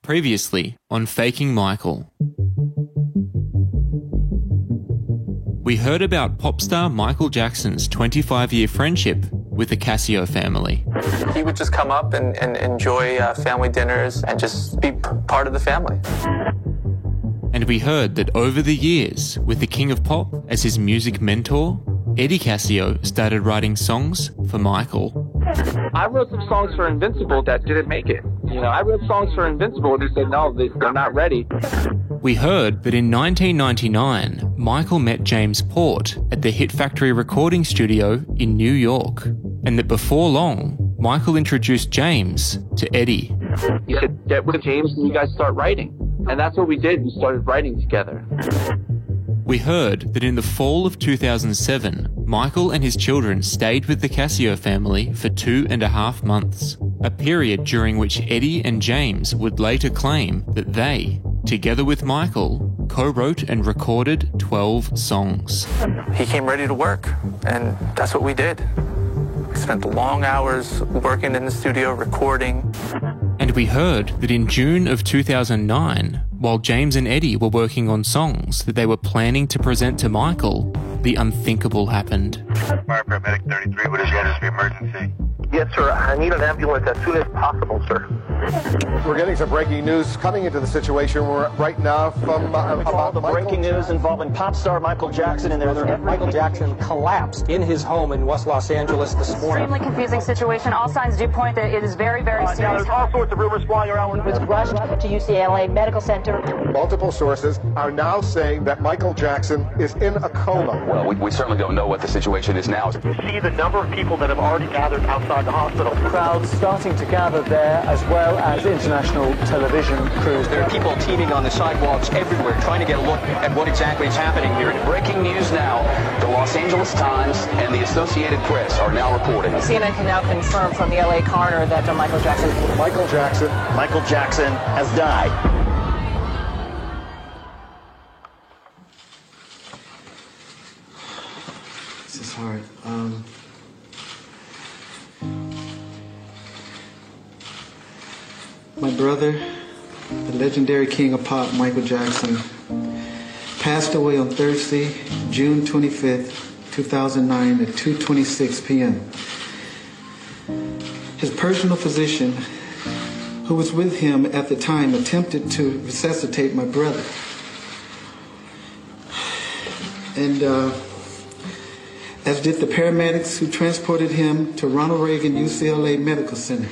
Previously on Faking Michael. We heard about pop star Michael Jackson's 25-year friendship with the Casio family. He would just come up and enjoy family dinners and just be part of the family. And we heard that over the years, with the King of Pop as his music mentor, Eddie Casio started writing songs for Michael. I wrote some songs for Invincible that didn't make it. I wrote songs for Invincible and they said, no, they're not ready. We heard that in 1999, Michael met James Port at the Hit Factory recording studio in New York, and that before long, Michael introduced James to Eddie. He said, get with James and you guys start writing. And that's what we did. We started writing together. We heard that in the fall of 2007, Michael and his children stayed with the Casio family for 2.5 months, a period during which Eddie and James would later claim that they, together with Michael, co-wrote and recorded 12 songs. He came ready to work, and that's what we did. We spent long hours working in the studio, recording. And we heard that in June of 2009, while James and Eddie were working on songs that they were planning to present to Michael, the unthinkable happened. Fire paramedic 33, what is your emergency? Yes, sir. I need an ambulance as soon as possible, sir. We're getting some breaking news coming into the situation right now from about the breaking news involving pop star Michael Jackson and their Michael Jackson collapsed in his home in West Los Angeles this morning. Extremely confusing situation. All signs do point that it is very, very serious. There's all sorts of rumors flying around. He was rushed to UCLA Medical Center. Multiple sources are now saying that Michael Jackson is in a coma. Well, we certainly don't know what the situation is now. You see the number of people that have already gathered outside the hospital. Crowds starting to gather there, as well as international television crews. There are people teeming on the sidewalks everywhere trying to get a look at what exactly is happening here. Breaking news now, the Los Angeles Times and the Associated Press are now reporting. CNN can now confirm from the LA coroner that Michael Jackson has died. This is hard. My brother, the legendary King of Pop, Michael Jackson, passed away on Thursday, June 25th, 2009 at 2:26 p.m. His personal physician, who was with him at the time, attempted to resuscitate my brother. And as did the paramedics who transported him to Ronald Reagan UCLA Medical Center.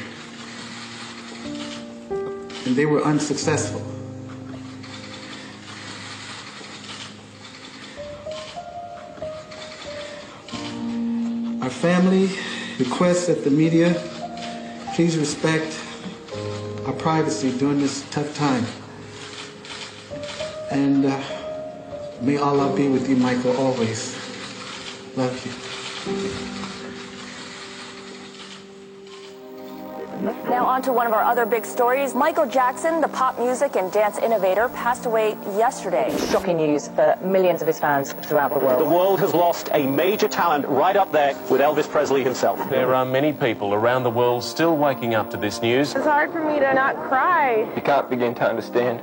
And they were unsuccessful. Our family requests that the media please respect our privacy during this tough time. And may Allah be with you, Michael, always. Love you. Now on to one of our other big stories. Michael Jackson, the pop music and dance innovator, passed away yesterday. Shocking news for millions of his fans throughout the world. The world has lost a major talent right up there with Elvis Presley himself. There are many people around the world still waking up to this news. It's hard for me to not cry. You can't begin to understand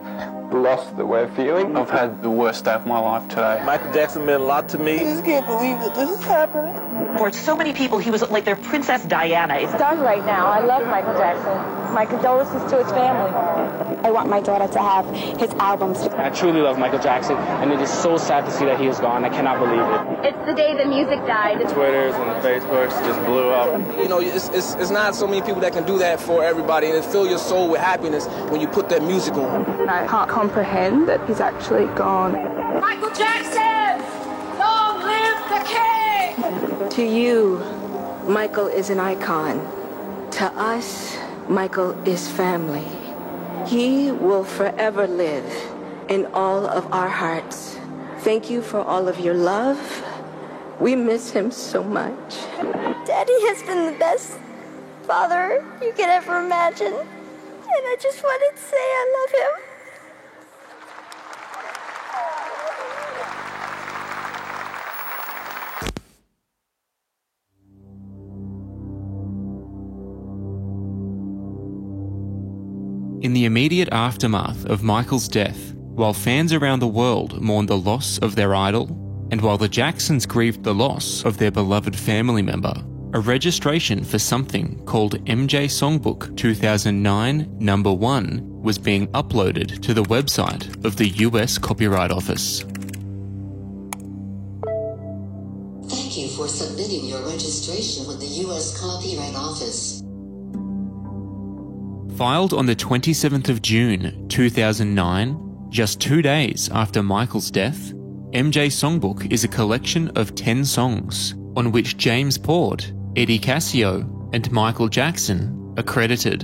the loss that we're feeling. I've had the worst day of my life today. Michael Jackson meant a lot to me. I just can't believe that this is happening. For so many people, he was like their Princess Diana. It's done right now. I love Michael Jackson. My condolences to his family. I want my daughter to have his albums. I truly love Michael Jackson, and it is so sad to see that he is gone. I cannot believe it. It's the day the music died. The Twitters and the Facebooks just blew up. It's not so many people that can do that for everybody, and it fill your soul with happiness when you put that music on. I can't comprehend that he's actually gone. Michael Jackson! Long live the king! To you, Michael is an icon. To us, Michael is family. He will forever live in all of our hearts. Thank you for all of your love. We miss him so much. Daddy has been the best father you could ever imagine. And I just wanted to say I love him. In the immediate aftermath of Michael's death, while fans around the world mourned the loss of their idol, and while the Jacksons grieved the loss of their beloved family member, a registration for something called MJ Songbook 2009 number 1 was being uploaded to the website of the US Copyright Office. Thank you for submitting your registration with the US Copyright Office. Filed on the 27th of June 2009, just 2 days after Michael's death, MJ Songbook is a collection of 10 songs on which James Port, Eddie Cascio, and Michael Jackson are credited.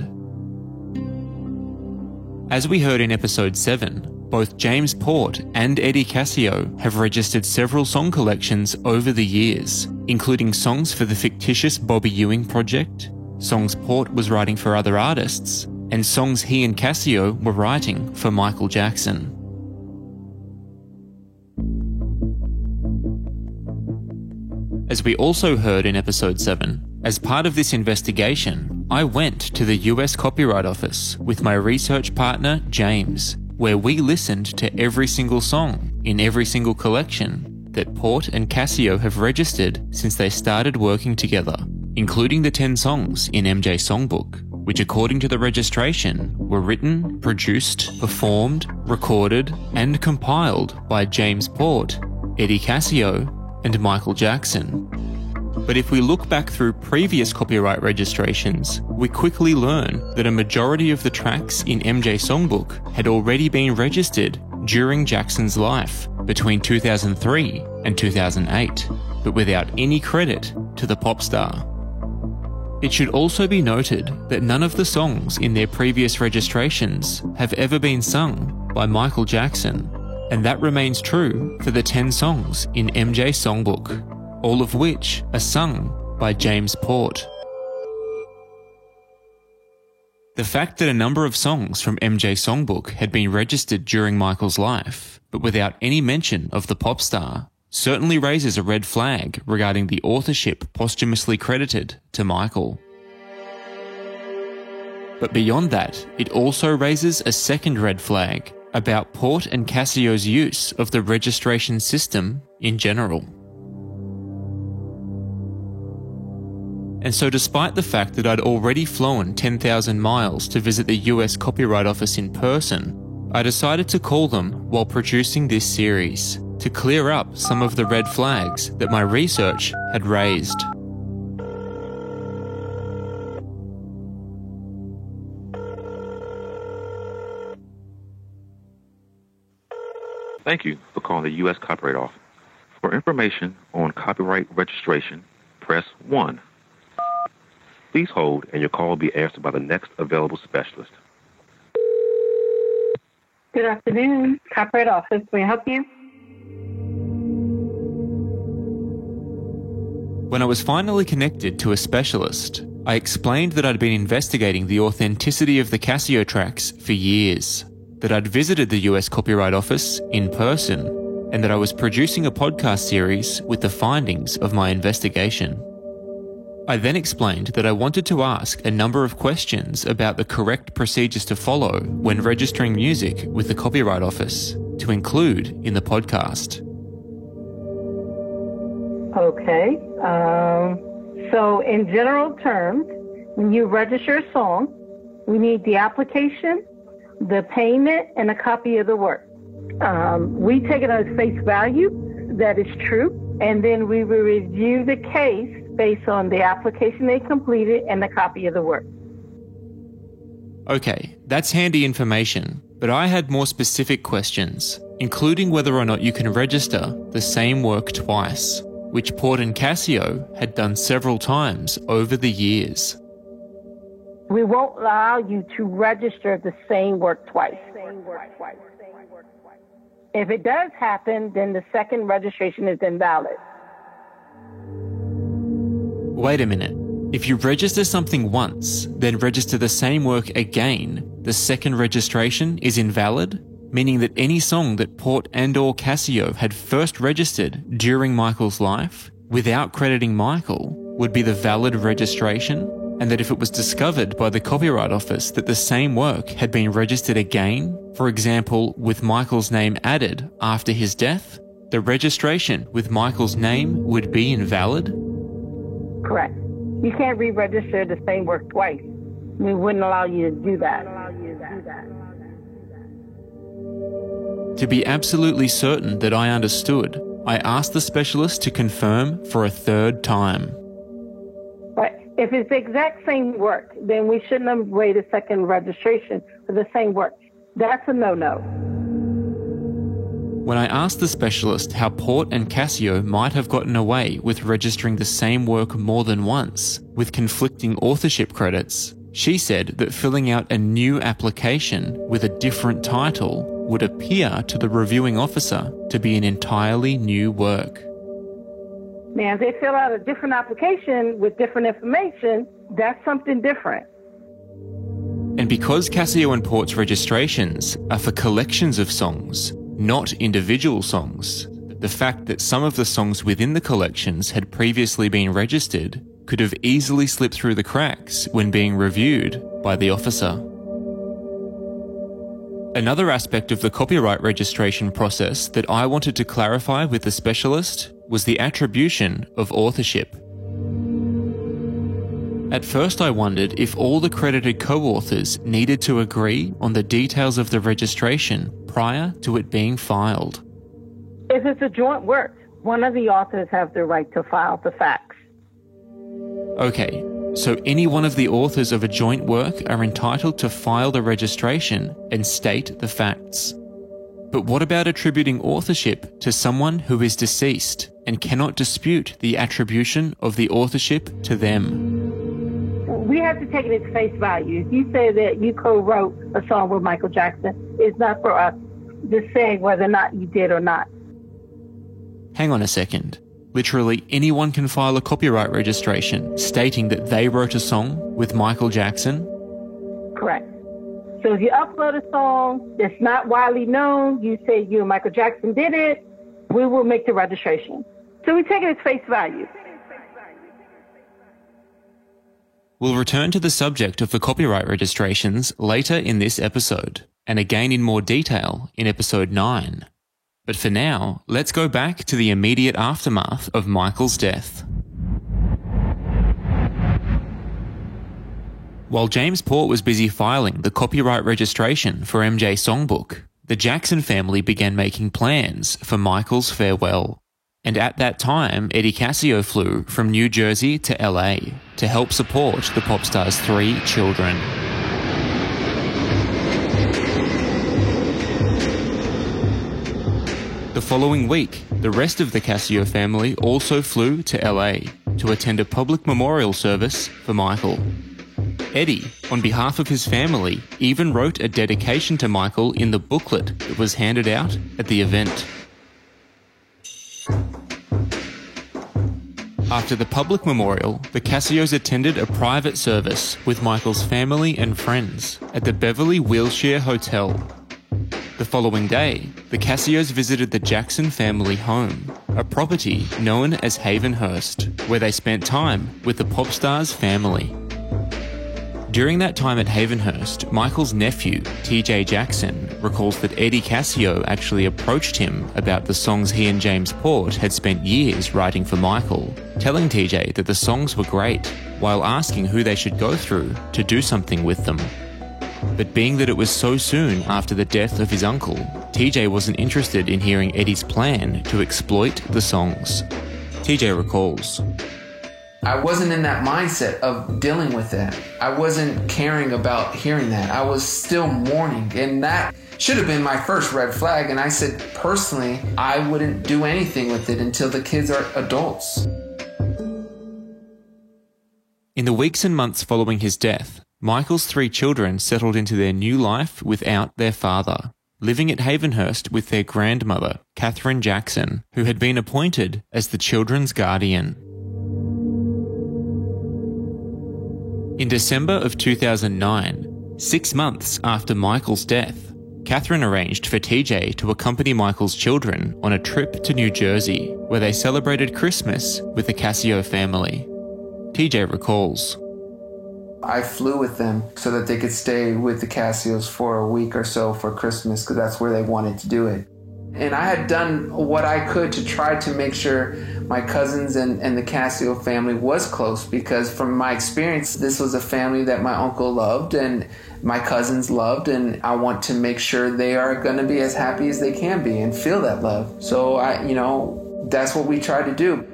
As we heard in episode 7, both James Port and Eddie Cascio have registered several song collections over the years, including songs for the fictitious Bobby Ewing project, songs Port was writing for other artists, and songs he and Cascio were writing for Michael Jackson. As we also heard in episode 7, as part of this investigation, I went to the US Copyright Office with my research partner James, where we listened to every single song in every single collection that Port and Cascio have registered since they started working together, including the 10 songs in MJ Songbook, which according to the registration were written, produced, performed, recorded, and compiled by James Port, Eddie Cascio, and Michael Jackson. But if we look back through previous copyright registrations, we quickly learn that a majority of the tracks in MJ Songbook had already been registered during Jackson's life between 2003 and 2008, but without any credit to the pop star. It should also be noted that none of the songs in their previous registrations have ever been sung by Michael Jackson, and that remains true for the 10 songs in MJ Songbook, all of which are sung by James Port. The fact that a number of songs from MJ Songbook had been registered during Michael's life, but without any mention of the pop star, certainly raises a red flag regarding the authorship posthumously credited to Michael. But beyond that, it also raises a second red flag about Port and Cassio's use of the registration system in general. And so despite the fact that I'd already flown 10,000 miles to visit the US Copyright Office in person, I decided to call them while producing this series to clear up some of the red flags that my research had raised. Thank you for calling the U.S. Copyright Office. For information on copyright registration, press 1. Please hold and your call will be answered by the next available specialist. Good afternoon, Copyright Office. May I help you? When I was finally connected to a specialist, I explained that I'd been investigating the authenticity of the Cascio tracks for years, that I'd visited the US Copyright Office in person, and that I was producing a podcast series with the findings of my investigation. I then explained that I wanted to ask a number of questions about the correct procedures to follow when registering music with the Copyright Office, to include in the podcast. Okay. So in general terms, when you register a song, we need the application, the payment, and a copy of the work. We take it as face value, that is true, and then we will review the case based on the application they completed and the copy of the work. Okay, that's handy information, but I had more specific questions, including whether or not you can register the same work twice, which Port and Cascio had done several times over the years. We won't allow you to register the same work twice. If it does happen, then the second registration is invalid. Wait a minute. If you register something once, then register the same work again, the second registration is invalid? Meaning that any song that Port and/or Cascio had first registered during Michael's life, without crediting Michael, would be the valid registration? and that if it was discovered by the Copyright Office that the same work had been registered again, for example, with Michael's name added after his death, the registration with Michael's name would be invalid? Correct. You can't re-register the same work twice. We wouldn't allow you to do that. To be absolutely certain that I understood, I asked the specialist to confirm for a third time. But if it's the exact same work, then we shouldn't have waited a second registration for the same work. That's a no-no. When I asked the specialist how Port and Casio might have gotten away with registering the same work more than once, with conflicting authorship credits, she said that filling out a new application with a different title would appear to the reviewing officer to be an entirely new work. Now, if they fill out a different application with different information, that's something different. And because Casio and Port's registrations are for collections of songs, not individual songs, the fact that some of the songs within the collections had previously been registered could have easily slipped through the cracks when being reviewed by the officer. Another aspect of the copyright registration process that I wanted to clarify with the specialist was the attribution of authorship. At first I wondered if all the credited co-authors needed to agree on the details of the registration prior to it being filed. If it's a joint work, one of the authors have the right to file the facts. Okay, so any one of the authors of a joint work are entitled to file the registration and state the facts. But what about attributing authorship to someone who is deceased and cannot dispute the attribution of the authorship to them? We have to take it at face value. If you say that you co-wrote a song with Michael Jackson, it's not for us to say whether or not you did or not. Hang on a second. Literally anyone can file a copyright registration stating that they wrote a song with Michael Jackson? Correct. So if you upload a song that's not widely known, you say you and Michael Jackson did it, we will make the registration. So we take it at face value. We'll return to the subject of the copyright registrations later in this episode, and again in more detail in episode 9. But for now, let's go back to the immediate aftermath of Michael's death. While James Port was busy filing the copyright registration for MJ Songbook, the Jackson family began making plans for Michael's farewell. And at that time, Eddie Casio flew from New Jersey to LA to help support the pop star's 3 children. The following week, the rest of the Casio family also flew to LA to attend a public memorial service for Michael. Eddie, on behalf of his family, even wrote a dedication to Michael in the booklet that was handed out at the event. After the public memorial, the Casios attended a private service with Michael's family and friends at the Beverly Wilshire Hotel. The following day, the Casios visited the Jackson family home, a property known as Havenhurst, where they spent time with the pop star's family. During that time at Havenhurst, Michael's nephew, TJ Jackson, recalls that Eddie Casio actually approached him about the songs he and James Port had spent years writing for Michael, telling TJ that the songs were great, while asking who they should go through to do something with them. But being that it was so soon after the death of his uncle, TJ wasn't interested in hearing Eddie's plan to exploit the songs. TJ recalls, I wasn't in that mindset of dealing with that. I wasn't caring about hearing that. I was still mourning, and that should have been my first red flag. And I said, personally, I wouldn't do anything with it until the kids are adults. In the weeks and months following his death, Michael's 3 children settled into their new life without their father, living at Havenhurst with their grandmother, Catherine Jackson, who had been appointed as the children's guardian. In December of 2009, 6 months after Michael's death, Catherine arranged for TJ to accompany Michael's children on a trip to New Jersey, where they celebrated Christmas with the Casio family. TJ recalls, I flew with them so that they could stay with the Casios for a week or so for Christmas, because that's where they wanted to do it. And I had done what I could to try to make sure my cousins and the Casio family was close, because from my experience, this was a family that my uncle loved and my cousins loved, and I want to make sure they are going to be as happy as they can be and feel that love. So that's what we try to do.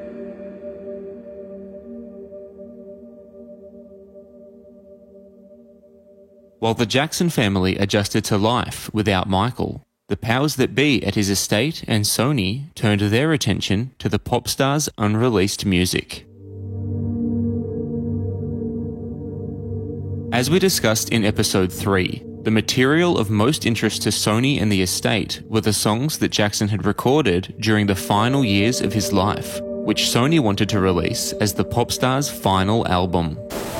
While the Jackson family adjusted to life without Michael, the powers that be at his estate and Sony turned their attention to the pop star's unreleased music. As we discussed in episode 3, the material of most interest to Sony and the estate were the songs that Jackson had recorded during the final years of his life, which Sony wanted to release as the pop star's final album.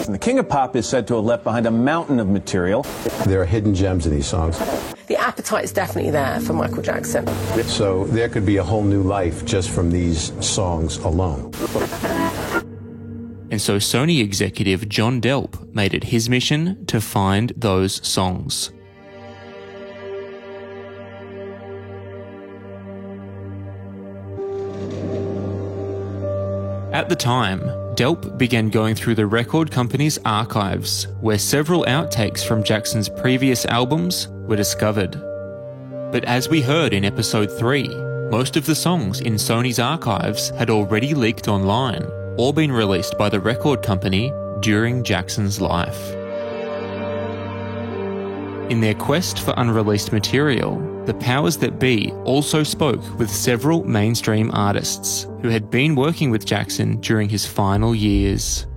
The King of Pop is said to have left behind a mountain of material. There are hidden gems in these songs. The appetite is definitely there for Michael Jackson. So there could be a whole new life just from these songs alone. And so Sony executive John Delp made it his mission to find those songs. At the time, Delp began going through the record company's archives, where several outtakes from Jackson's previous albums were discovered. But as we heard in episode 3, most of the songs in Sony's archives had already leaked online or been released by the record company during Jackson's life. In their quest for unreleased material, the powers that be also spoke with several mainstream artists who had been working with Jackson during his final years.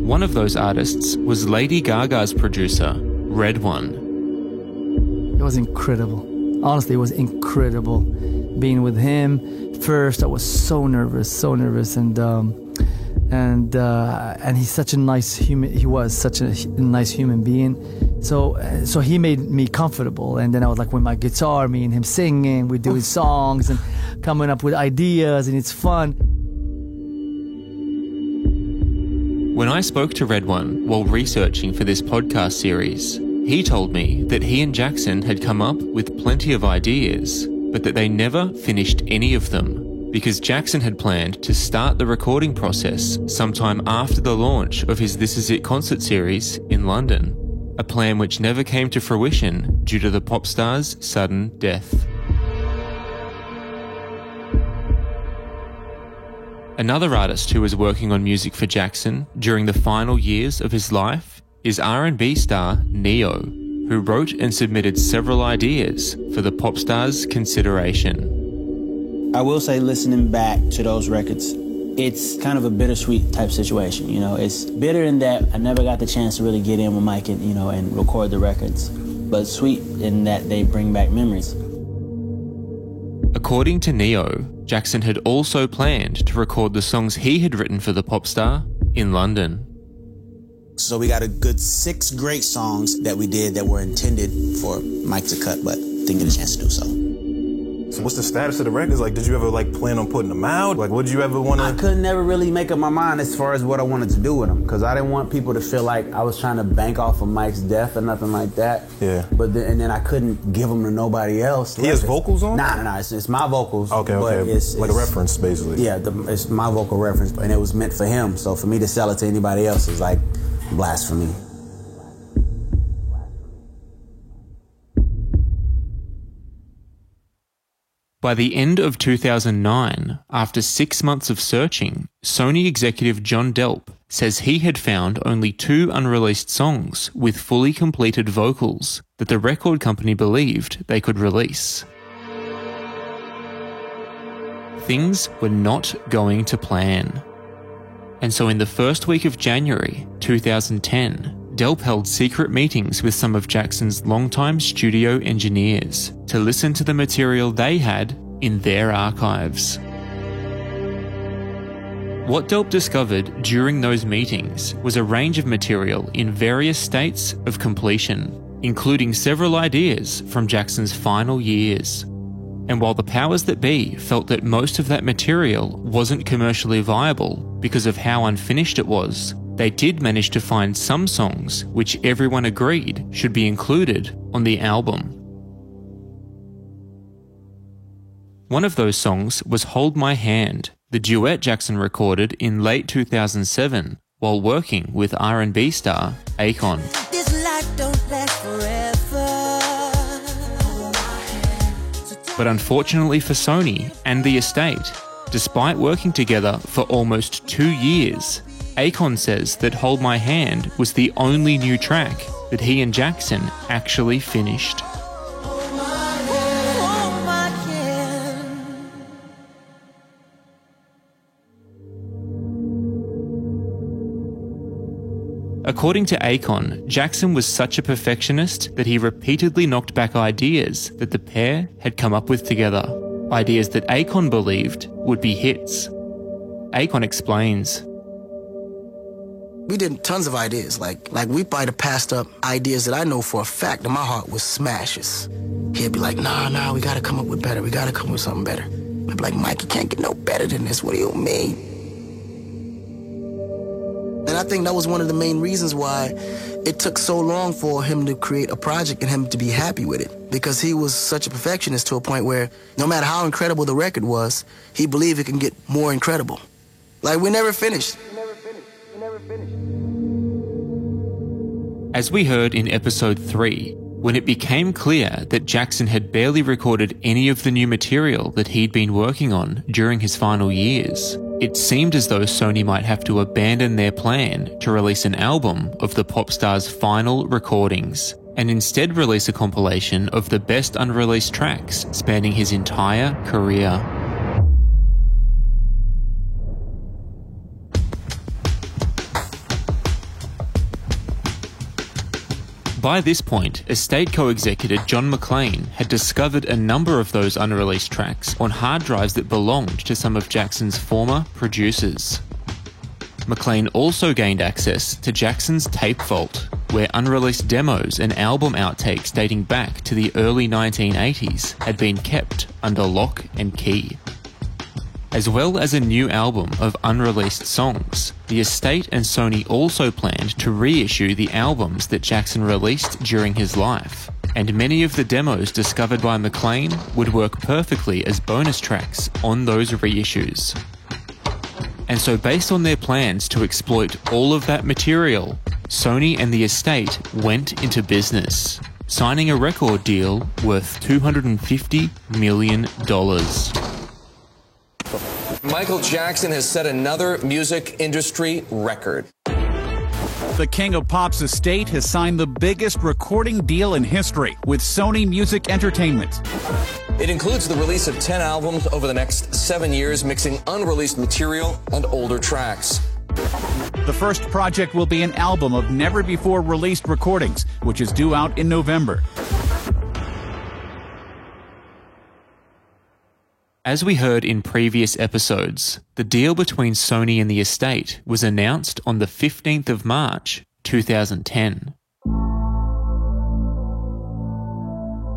One of those artists was Lady Gaga's producer, Red One. It was incredible. Honestly, it was incredible being with him. First, I was so nervous, and he's such a nice human. He was such a nice human being. So he made me comfortable, and then I was like with my guitar, me and him singing, we doing songs and coming up with ideas, and it's fun. When I spoke to Red One while researching for this podcast series, he told me that he and Jackson had come up with plenty of ideas, but that they never finished any of them, because Jackson had planned to start the recording process sometime after the launch of his This Is It concert series in London, a plan which never came to fruition due to the pop star's sudden death. Another artist who was working on music for Jackson during the final years of his life is R&B star Ne-Yo, who wrote and submitted several ideas for the pop star's consideration. I will say, listening back to those records, it's kind of a bittersweet type situation. You know, it's bitter in that I never got the chance to really get in with Mike and, and record the records, but sweet in that they bring back memories. According to Ne-Yo, Jackson had also planned to record the songs he had written for the pop star in London. So we got a good 6 great songs that we did that were intended for Mike to cut, but didn't get a chance to do so. So what's the status of the records? Like, did you ever plan on putting them out? Like, what did you ever want to? I could never really make up my mind as far as what I wanted to do with them, because I didn't want people to feel like I was trying to bank off of Mike's death or nothing like that. Yeah. But then I couldn't give them to nobody else. He has vocals on? Nah. It's my vocals. Okay. But it's like a reference, basically. Yeah, it's my vocal reference, and it was meant for him. So for me to sell it to anybody else is like blasphemy. By the end of 2009, after 6 months of searching, Sony executive John Delp says he had found only 2 unreleased songs with fully completed vocals that the record company believed they could release. Things were not going to plan. And so in the first week of January 2010, Delp held secret meetings with some of Jackson's longtime studio engineers to listen to the material they had in their archives. What Delp discovered during those meetings was a range of material in various states of completion, including several ideas from Jackson's final years. And while the powers that be felt that most of that material wasn't commercially viable because of how unfinished it was, they did manage to find some songs which everyone agreed should be included on the album. One of those songs was Hold My Hand, the duet Jackson recorded in late 2007 while working with R&B star Akon. This life don't last forever. But unfortunately for Sony and the estate, despite working together for almost 2 years, Akon says that Hold My Hand was the only new track that he and Jackson actually finished. According to Akon, Jackson was such a perfectionist that he repeatedly knocked back ideas that the pair had come up with together, ideas that Akon believed would be hits. Akon explains. We did tons of ideas, like we might have passed up ideas that I know for a fact in my heart was smashes. He'd be like, nah, we gotta come up with better, we gotta come up with something better. I'd be like, Mike, you can't get no better than this, what do you mean? And I think that was one of the main reasons why it took so long for him to create a project and him to be happy with it. Because he was such a perfectionist to a point where no matter how incredible the record was, he believed it can get more incredible. Like, we never finished. As we heard in episode 3, when it became clear that Jackson had barely recorded any of the new material that he'd been working on during his final years, it seemed as though Sony might have to abandon their plan to release an album of the pop star's final recordings, and instead release a compilation of the best unreleased tracks spanning his entire career. By this point, estate co-executive John McClain had discovered a number of those unreleased tracks on hard drives that belonged to some of Jackson's former producers. McClain also gained access to Jackson's tape vault, where unreleased demos and album outtakes dating back to the early 1980s had been kept under lock and key. As well as a new album of unreleased songs, the estate and Sony also planned to reissue the albums that Jackson released during his life, and many of the demos discovered by McClain would work perfectly as bonus tracks on those reissues. And so based on their plans to exploit all of that material, Sony and the estate went into business, signing a record deal worth $250 million. Michael Jackson has set another music industry record. The King of Pop's estate has signed the biggest recording deal in history with Sony Music Entertainment. It includes the release of 10 albums over the next 7 years, mixing unreleased material and older tracks. The first project will be an album of never-before-released recordings, which is due out in November. As we heard in previous episodes, the deal between Sony and the estate was announced on the 15th of March, 2010.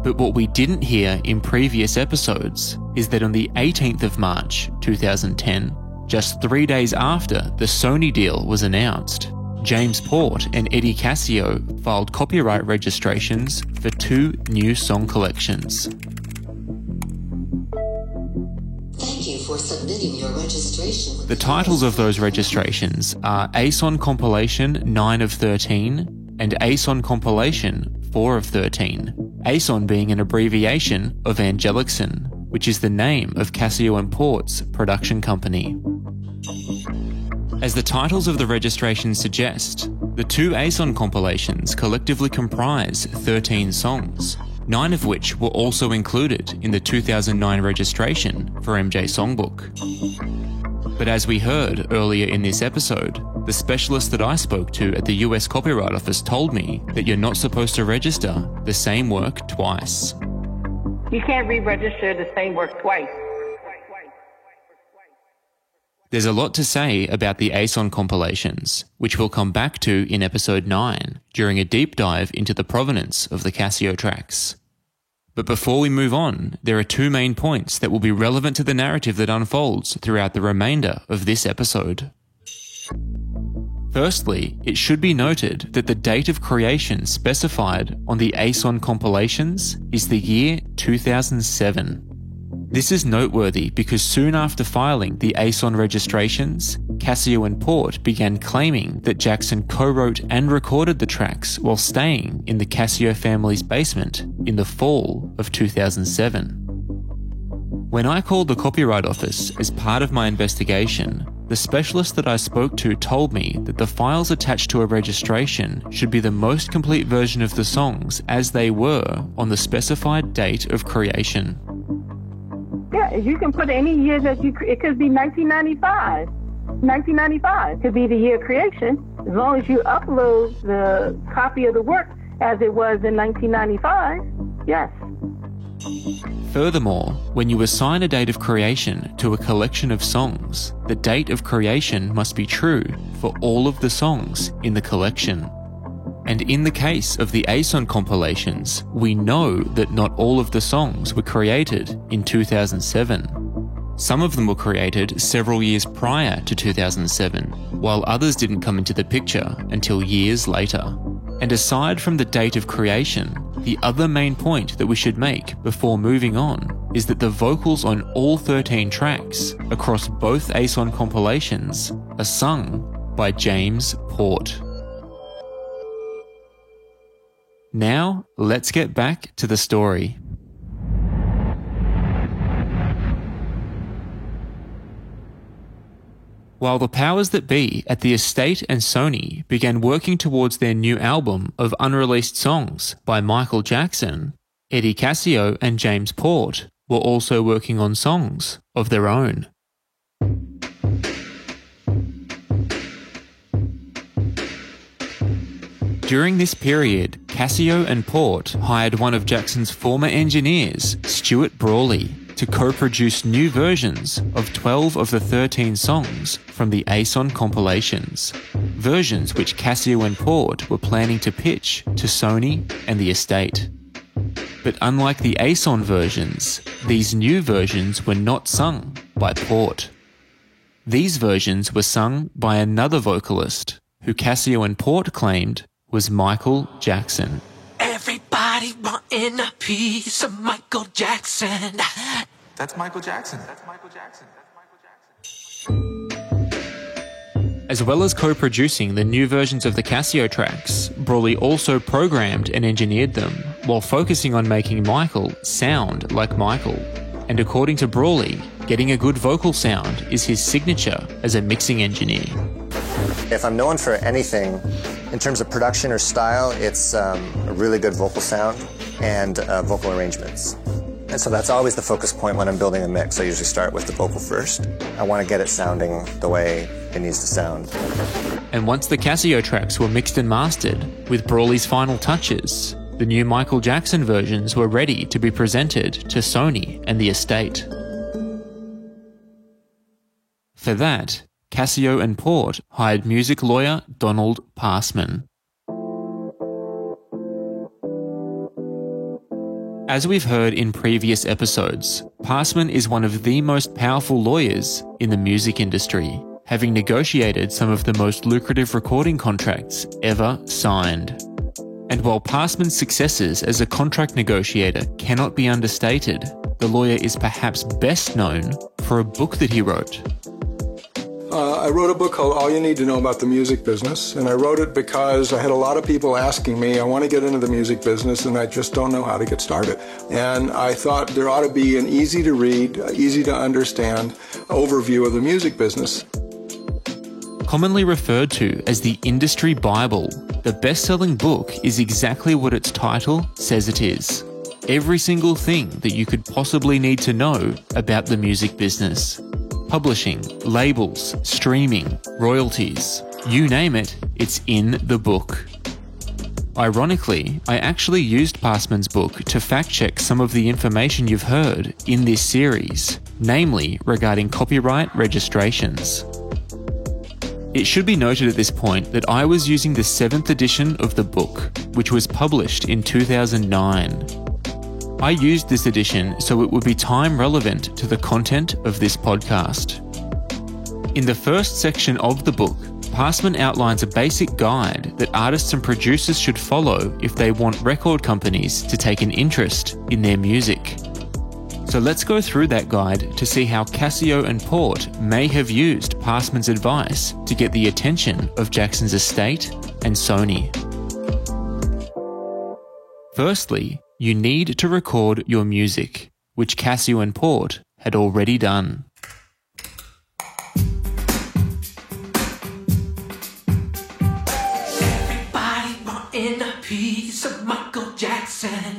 But what we didn't hear in previous episodes is that on the 18th of March, 2010, just 3 days after the Sony deal was announced, James Port and Eddie Cascio filed copyright registrations for 2 new song collections. Thank you for submitting your registration. The titles of those registrations are ASON Compilation 9 of 13 and ASON Compilation 4 of 13, ASON being an abbreviation of Angelicson, which is the name of Cascio & Port's production company. As the titles of the registrations suggest, the 2 ASON compilations collectively comprise 13 songs, 9 of which were also included in the 2009 registration for MJ Songbook. But as we heard earlier in this episode, the specialist that I spoke to at the US Copyright Office told me that you're not supposed to register the same work twice. You can't re-register the same work twice. There's a lot to say about the ASON compilations, which we'll come back to in episode 9 during a deep dive into the provenance of the Cascio tracks. But before we move on, there are two main points that will be relevant to the narrative that unfolds throughout the remainder of this episode. Firstly, it should be noted that the date of creation specified on the ASON compilations is the year 2007. This is noteworthy because soon after filing the ASON registrations, Casio and Port began claiming that Jackson co-wrote and recorded the tracks while staying in the Casio family's basement in the fall of 2007. When I called the Copyright Office as part of my investigation, the specialist that I spoke to told me that the files attached to a registration should be the most complete version of the songs as they were on the specified date of creation. Yeah, you can put any year that it could be 1995. 1995 could be the year of creation, as long as you upload the copy of the work as it was in 1995, yes. Furthermore, when you assign a date of creation to a collection of songs, the date of creation must be true for all of the songs in the collection. And in the case of the ASON compilations, we know that not all of the songs were created in 2007. Some of them were created several years prior to 2007, while others didn't come into the picture until years later. And aside from the date of creation, the other main point that we should make before moving on is that the vocals on all 13 tracks across both ASON compilations are sung by James Port. Now, let's get back to the story. While the powers that be at the estate and Sony began working towards their new album of unreleased songs by Michael Jackson, Eddie Casio and James Port were also working on songs of their own. During this period, Casio and Port hired one of Jackson's former engineers, Stuart Brawley, to co-produce new versions of 12 of the 13 songs from the ASON compilations, versions which Casio and Port were planning to pitch to Sony and the estate. But unlike the ASON versions, these new versions were not sung by Port. These versions were sung by another vocalist, who Casio and Port claimed was Michael Jackson. Everybody wanting a piece of Michael Jackson. That's Michael Jackson. That's Michael Jackson. As well as co-producing the new versions of the Casio tracks, Brawley also programmed and engineered them, while focusing on making Michael sound like Michael. And according to Brawley, getting a good vocal sound is his signature as a mixing engineer. If I'm known for anything, in terms of production or style, it's a really good vocal sound and vocal arrangements. And so that's always the focus point when I'm building a mix. I usually start with the vocal first. I want to get it sounding the way it needs to sound. And once the Casio tracks were mixed and mastered, with Brawley's final touches, the new Michael Jackson versions were ready to be presented to Sony and the estate. For that, Casio and Port hired music lawyer Donald Passman. As we've heard in previous episodes, Passman is one of the most powerful lawyers in the music industry, having negotiated some of the most lucrative recording contracts ever signed. And while Passman's successes as a contract negotiator cannot be understated, the lawyer is perhaps best known for a book that he wrote. I wrote a book called All You Need to Know About the Music Business, and I wrote it because I had a lot of people asking me, I want to get into the music business and I just don't know how to get started. And I thought there ought to be an easy to read, easy to understand overview of the music business. Commonly referred to as the industry Bible, the best-selling book is exactly what its title says it is. Every single thing that you could possibly need to know about the music business. Publishing, labels, streaming, royalties, you name it, it's in the book. Ironically, I actually used Passman's book to fact-check some of the information you've heard in this series, namely regarding copyright registrations. It should be noted at this point that I was using the 7th edition of the book, which was published in 2009. I used this edition so it would be time relevant to the content of this podcast. In the first section of the book, Passman outlines a basic guide that artists and producers should follow if they want record companies to take an interest in their music. So let's go through that guide to see how Casio and Port may have used Passman's advice to get the attention of Jackson's estate and Sony. Firstly, you need to record your music, which Casio and Port had already done. Everybody wanting a piece of Michael Jackson.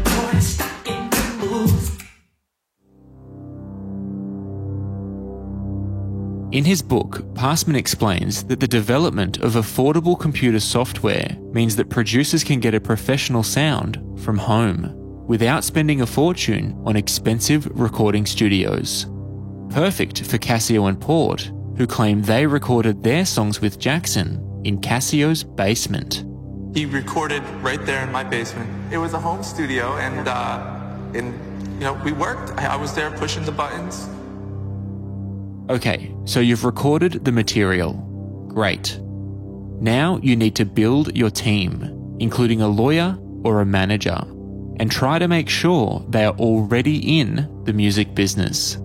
Boy, stuck in the moves. In his book, Passman explains that the development of affordable computer software means that producers can get a professional sound from home without spending a fortune on expensive recording studios. Perfect for Casio and Port, who claim they recorded their songs with Jackson in Casio's basement. He recorded right there in my basement. It was a home studio, and we worked. I was there pushing the buttons. Okay, so you've recorded the material. Great. Now you need to build your team, including a lawyer or a manager, and try to make sure they are already in the music business.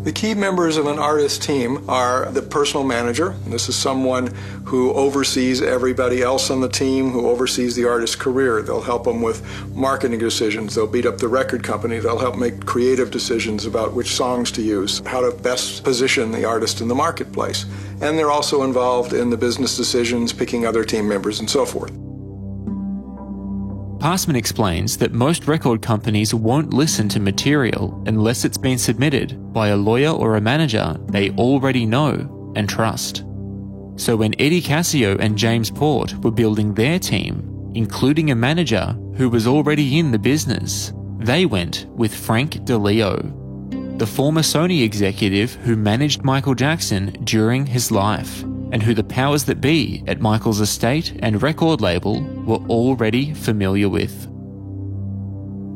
The key members of an artist team are the personal manager. This is someone who oversees everybody else on the team, who oversees the artist's career. They'll help them with marketing decisions. They'll beat up the record company. They'll help make creative decisions about which songs to use, how to best position the artist in the marketplace. And they're also involved in the business decisions, picking other team members, and so forth. Passman explains that most record companies won't listen to material unless it's been submitted by a lawyer or a manager they already know and trust. So when Eddie Casio and James Port were building their team, including a manager who was already in the business, they went with Frank DeLeo, the former Sony executive who managed Michael Jackson during his life, and who the powers that be at Michael's estate and record label were already familiar with.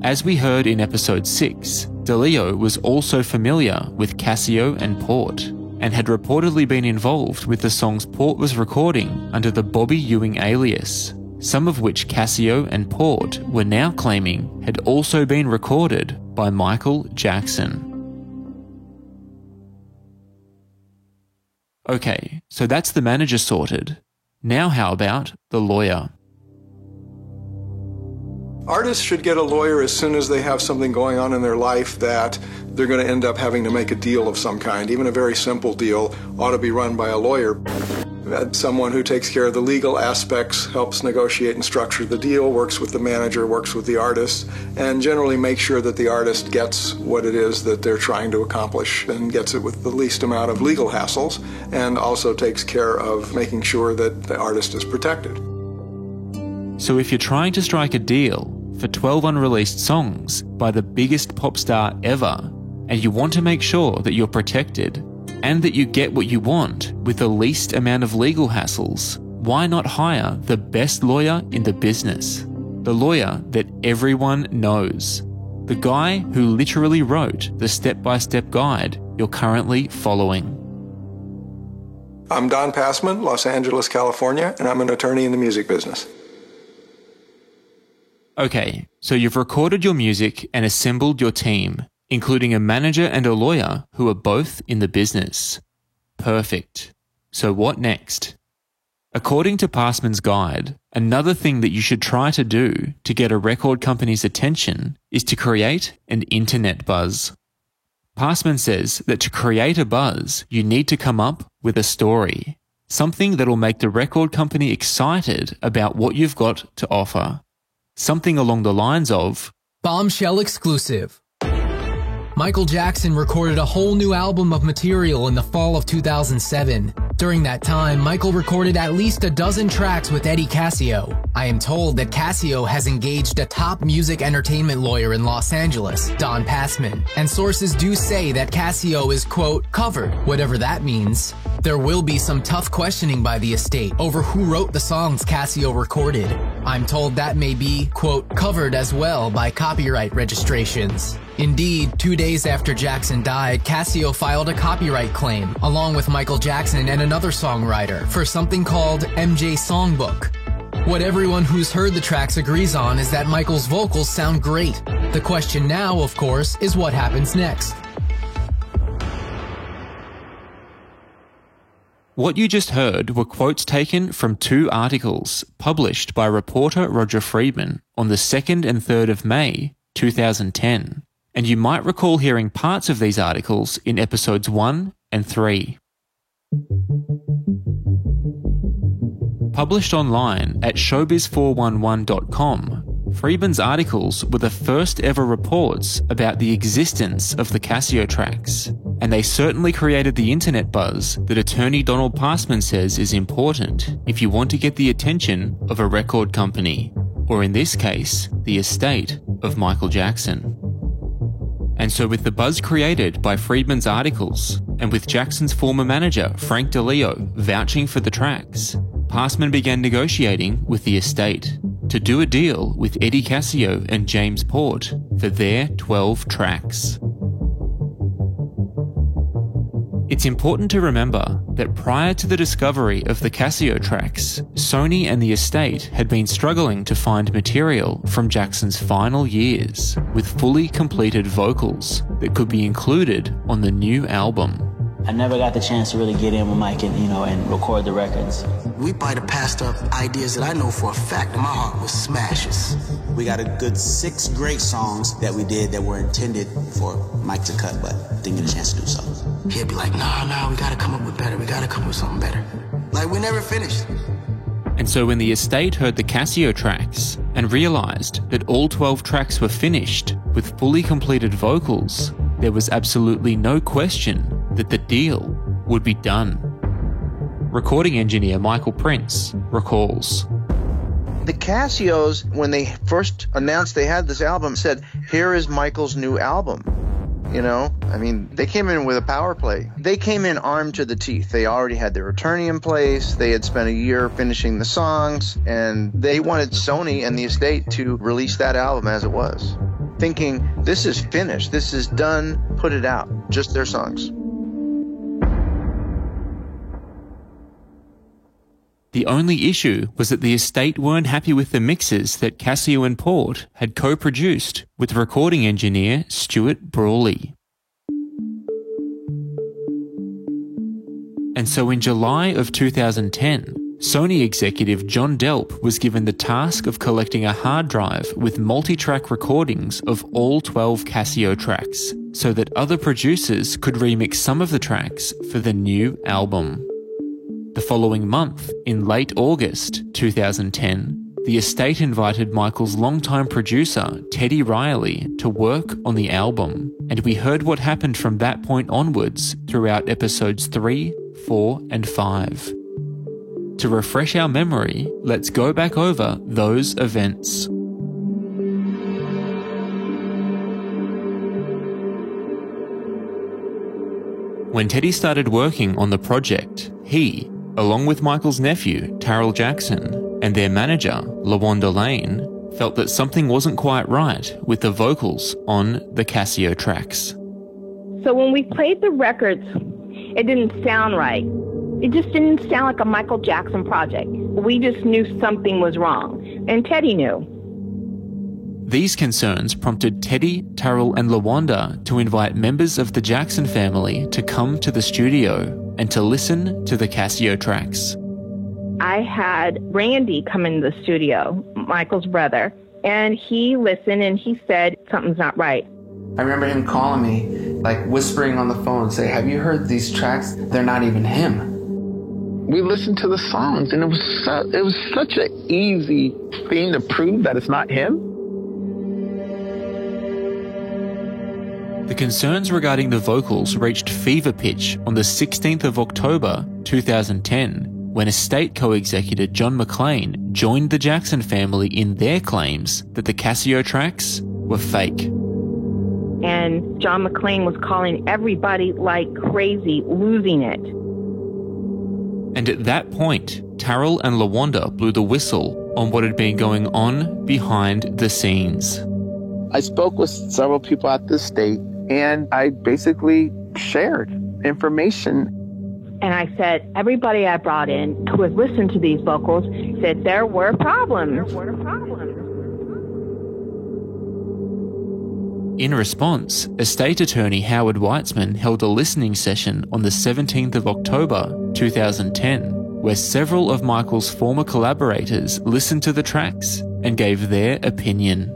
As we heard in episode 6, DeLeo was also familiar with Casio and Port, and had reportedly been involved with the songs Port was recording under the Bobby Ewing alias, some of which Casio and Port were now claiming had also been recorded by Michael Jackson. Okay, so that's the manager sorted. Now how about the lawyer? Artists should get a lawyer as soon as they have something going on in their life that they're going to end up having to make a deal of some kind. Even a very simple deal ought to be run by a lawyer. Someone who takes care of the legal aspects, helps negotiate and structure the deal, works with the manager, works with the artist, and generally makes sure that the artist gets what it is that they're trying to accomplish and gets it with the least amount of legal hassles, and also takes care of making sure that the artist is protected. So if you're trying to strike a deal for 12 unreleased songs by the biggest pop star ever, and you want to make sure that you're protected, and that you get what you want with the least amount of legal hassles, why not hire the best lawyer in the business? The lawyer that everyone knows. The guy who literally wrote the step-by-step guide you're currently following. I'm Don Passman, Los Angeles, California, and I'm an attorney in the music business. Okay, so you've recorded your music and assembled your team, including a manager and a lawyer who are both in the business. Perfect. So what next? According to Passman's guide, another thing that you should try to do to get a record company's attention is to create an internet buzz. Passman says that to create a buzz, you need to come up with a story, something that'll make the record company excited about what you've got to offer. Something along the lines of, Bombshell exclusive. Michael Jackson recorded a whole new album of material in the fall of 2007. During that time, Michael recorded at least a dozen tracks with Eddie Casio. I am told that Casio has engaged a top music entertainment lawyer in Los Angeles, Don Passman, and sources do say that Casio is, quote, covered, whatever that means. There will be some tough questioning by the estate over who wrote the songs Casio recorded. I'm told that may be, quote, covered as well by copyright registrations. Indeed, 2 days after Jackson died, Casio filed a copyright claim, along with Michael Jackson and another songwriter, for something called MJ Songbook. What everyone who's heard the tracks agrees on is that Michael's vocals sound great. The question now, of course, is what happens next. What you just heard were quotes taken from 2 articles published by reporter Roger Friedman on the 2nd and 3rd of May, 2010, and you might recall hearing parts of these articles in episodes 1 and 3. Published online at showbiz411.com, Friedman's articles were the first ever reports about the existence of the Casio tracks, and they certainly created the internet buzz that attorney Donald Passman says is important if you want to get the attention of a record company, or in this case, the estate of Michael Jackson. And so with the buzz created by Friedman's articles, and with Jackson's former manager, Frank DeLeo, vouching for the tracks, Passman began negotiating with the estate to do a deal with Eddie Casio and James Port for their 12 tracks. It's important to remember that prior to the discovery of the Casio tracks, Sony and the estate had been struggling to find material from Jackson's final years with fully completed vocals that could be included on the new album. I never got the chance to really get in with Mike and, and record the records. We might have passed up ideas that I know for a fact in my heart was smashes. We got a good 6 great songs that we did that were intended for Mike to cut, but didn't get a chance to do so. He'd be like, nah, we gotta come up with better. We gotta come up with something better. Like, we never finished. And so when the estate heard the Casio tracks and realized that all 12 tracks were finished with fully completed vocals, there was absolutely no question that the deal would be done. Recording engineer Michael Prince recalls. The Casios, when they first announced they had this album, said, here is Michael's new album. They came in with a power play. They came in armed to the teeth. They already had their attorney in place. They had spent a year finishing the songs, and they wanted Sony and the estate to release that album as it was, thinking, this is finished, this is done, put it out, just their songs. The only issue was that the estate weren't happy with the mixes that Casio and Port had co-produced with recording engineer Stuart Brawley. And so in July of 2010, Sony executive John Delp was given the task of collecting a hard drive with multi-track recordings of all 12 Casio tracks, so that other producers could remix some of the tracks for the new album. The following month, in late August 2010, the estate invited Michael's longtime producer, Teddy Riley, to work on the album, and we heard what happened from that point onwards throughout episodes 3, 4, and 5. To refresh our memory, let's go back over those events. When Teddy started working on the project, he, along with Michael's nephew, Tarrell Jackson, and their manager, LaWanda Lane, felt that something wasn't quite right with the vocals on the Casio tracks. So when we played the records, it didn't sound right. It just didn't sound like a Michael Jackson project. We just knew something was wrong, and Teddy knew. These concerns prompted Teddy, Tarrell, and LaWanda to invite members of the Jackson family to come to the studio and to listen to the Casio tracks. I had Randy come into the studio, Michael's brother, and he listened and he said, something's not right. I remember him calling me, like whispering on the phone, say, have you heard these tracks? They're not even him. We listened to the songs, and it was such an easy thing to prove that it's not him. The concerns regarding the vocals reached fever pitch on the 16th of October 2010, when estate co-executive John McClain joined the Jackson family in their claims that the Casio tracks were fake. And John McClain was calling everybody like crazy, losing it. And at that point, Tarell and LaWanda blew the whistle on what had been going on behind the scenes. I spoke with several people at the state, and I basically shared information. And I said, everybody I brought in who had listened to these vocals said there were problems. In response, Estate Attorney Howard Weitzman held a listening session on the 17th of October 2010, where several of Michael's former collaborators listened to the tracks and gave their opinion.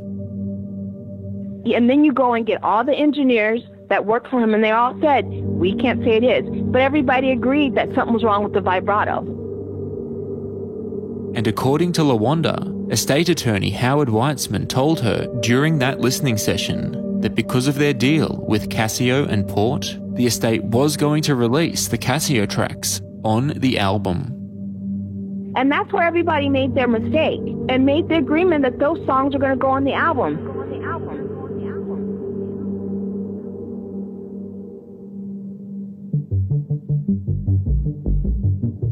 And then you go and get all the engineers that worked for him, and they all said, we can't say it is. But everybody agreed that something was wrong with the vibrato. And according to LaWanda, Estate Attorney Howard Weitzman told her during that listening session that because of their deal with Casio and Port, the estate was going to release the Casio tracks on the album. And that's where everybody made their mistake and made the agreement that those songs are going to go on the album.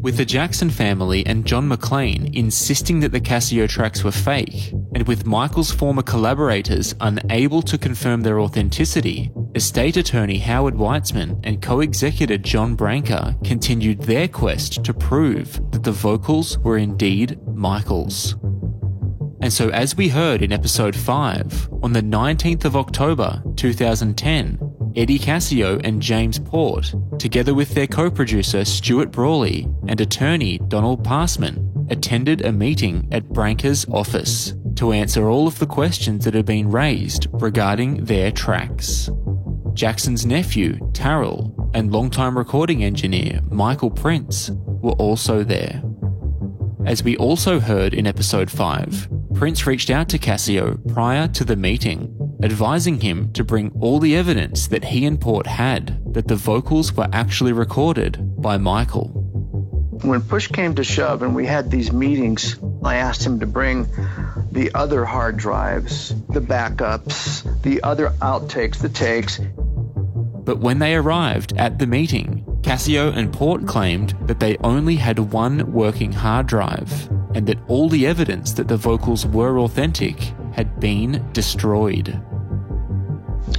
With the Jackson family and John McClane insisting that the Casio tracks were fake, and with Michael's former collaborators unable to confirm their authenticity, Estate Attorney Howard Weitzman and co-executor John Branca continued their quest to prove that the vocals were indeed Michael's. And so, as we heard in episode 5, on the 19th of October 2010, Eddie Casio and James Port, together with their co-producer Stuart Brawley and attorney Donald Passman, attended a meeting at Branca's office to answer all of the questions that had been raised regarding their tracks. Jackson's nephew, Tarell, and longtime recording engineer Michael Prince were also there. As we also heard in episode 5, Prince reached out to Casio prior to the meeting, advising him to bring all the evidence that he and Port had that the vocals were actually recorded by Michael. When push came to shove and we had these meetings, I asked him to bring the other hard drives, the backups, the other outtakes, the takes. But when they arrived at the meeting, Casio and Port claimed that they only had one working hard drive, and that all the evidence that the vocals were authentic had been destroyed.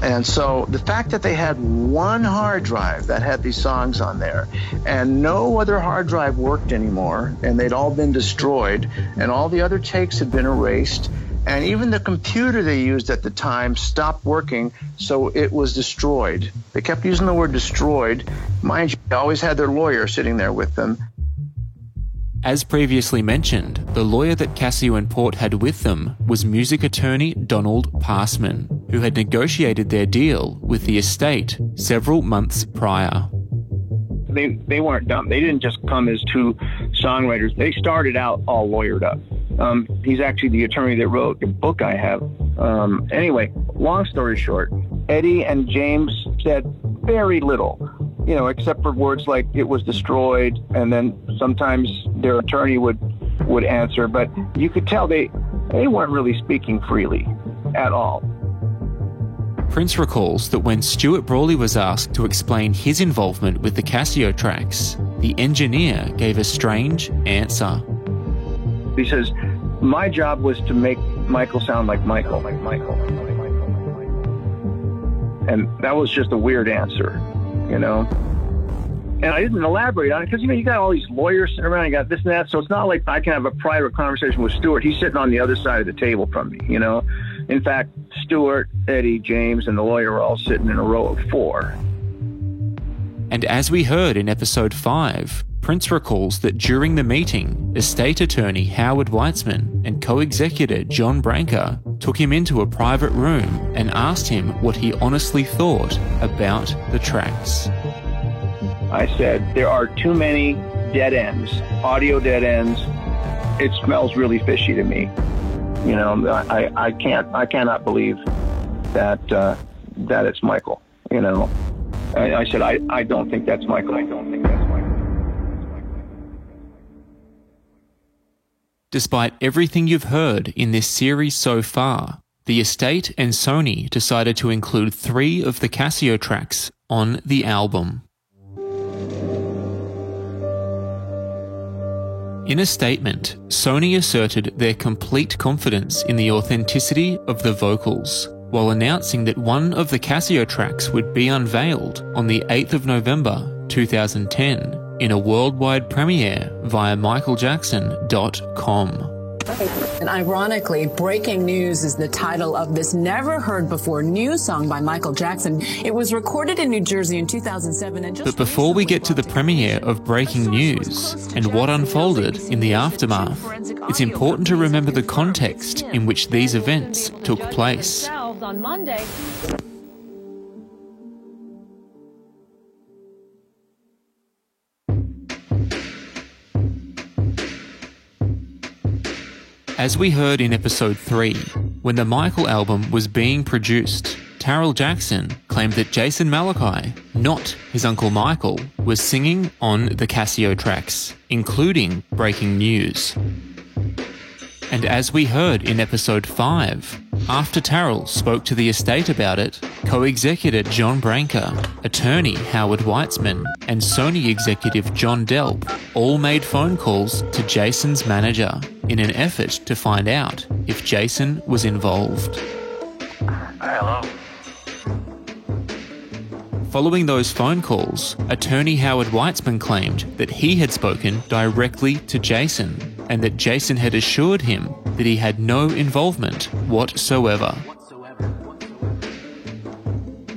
And so the fact that they had one hard drive that had these songs on there, and no other hard drive worked anymore, and they'd all been destroyed, and all the other takes had been erased, and even the computer they used at the time stopped working, so it was destroyed. They kept using the word destroyed. Mind you, they always had their lawyer sitting there with them. As previously mentioned, the lawyer that Casio and Port had with them was music attorney Donald Passman, who had negotiated their deal with the estate several months prior. They weren't dumb. They didn't just come as two songwriters. They started out all lawyered up. He's actually the attorney that wrote the book I have. Anyway, long story short, Eddie and James said very little, except for words like it was destroyed, and then sometimes their attorney would answer, but you could tell they weren't really speaking freely at all. Prince recalls that when Stuart Brawley was asked to explain his involvement with the Casio tracks, the engineer gave a strange answer. He says, my job was to make Michael sound like Michael. And that was just a weird answer, And I didn't elaborate on it because, you got all these lawyers sitting around, you got this and that, so it's not like I can have a private conversation with Stuart. He's sitting on the other side of the table from me, In fact, Stuart, Eddie, James, and the lawyer are all sitting in a row of 4. And as we heard in episode 5, Prince recalls that during the meeting, estate attorney Howard Weitzman and co-executor John Branca took him into a private room and asked him what he honestly thought about the tracks. I said, there are too many dead ends, audio dead ends. It smells really fishy to me. I cannot believe that it's Michael. I said, I don't think that's Michael. I don't think that's Michael. Despite everything you've heard in this series so far, the estate and Sony decided to include 3 of the Casio tracks on the album. In a statement, Sony asserted their complete confidence in the authenticity of the vocals, while announcing that one of the Casio tracks would be unveiled on the 8th of November 2010 in a worldwide premiere via michaeljackson.com. And ironically, Breaking News is the title of this never-heard-before new song by Michael Jackson. It was recorded in New Jersey in 2007. And but before we get to the premiere of Breaking News and what unfolded in the aftermath, it's important to remember the context in which these events took place. On Monday. As we heard in episode 3, when the Michael album was being produced, Tarell Jackson claimed that Jason Malachi, not his uncle Michael, was singing on the Casio tracks, including Breaking News. And as we heard in episode 5, after Tarell spoke to the estate about it, co-executor John Branca, attorney Howard Weitzman, and Sony executive John Delp all made phone calls to Jason's manager in an effort to find out if Jason was involved. Hello. Following those phone calls, attorney Howard Weitzman claimed that he had spoken directly to Jason and that Jason had assured him that he had no involvement whatsoever.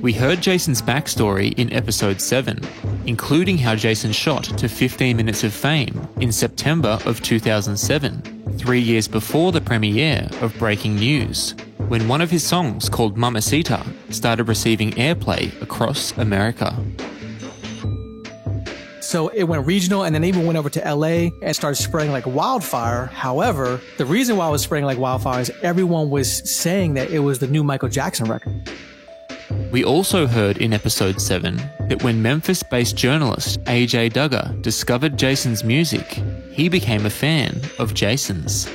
We heard Jason's backstory in episode 7, including how Jason shot to 15 Minutes of Fame in September of 2007, 3 years before the premiere of Breaking News, when one of his songs called Mamacita started receiving airplay across America. So it went regional and then even went over to LA and started spreading like wildfire. However, the reason why it was spreading like wildfire is everyone was saying that it was the new Michael Jackson record. We also heard in episode 7 that when Memphis-based journalist AJ Duggar discovered Jason's music, he became a fan of Jason's.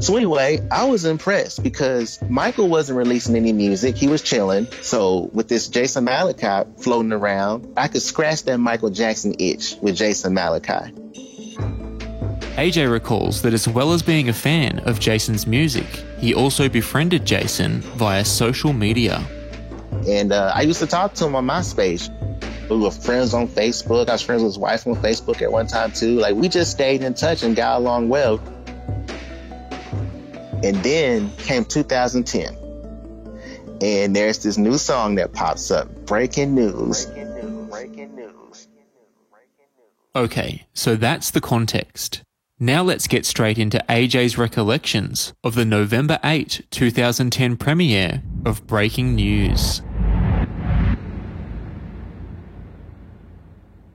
So anyway, I was impressed because Michael wasn't releasing any music. He was chilling. So with this Jason Malachi floating around, I could scratch that Michael Jackson itch with Jason Malachi. AJ recalls that as well as being a fan of Jason's music, he also befriended Jason via social media. And I used to talk to him on MySpace. We were friends on Facebook. I was friends with his wife on Facebook at one time too. Like, we just stayed in touch and got along well. And then came 2010. And there's this new song that pops up, Breaking News. Okay, so that's the context. Now let's get straight into AJ's recollections of the November 8, 2010 premiere of Breaking News.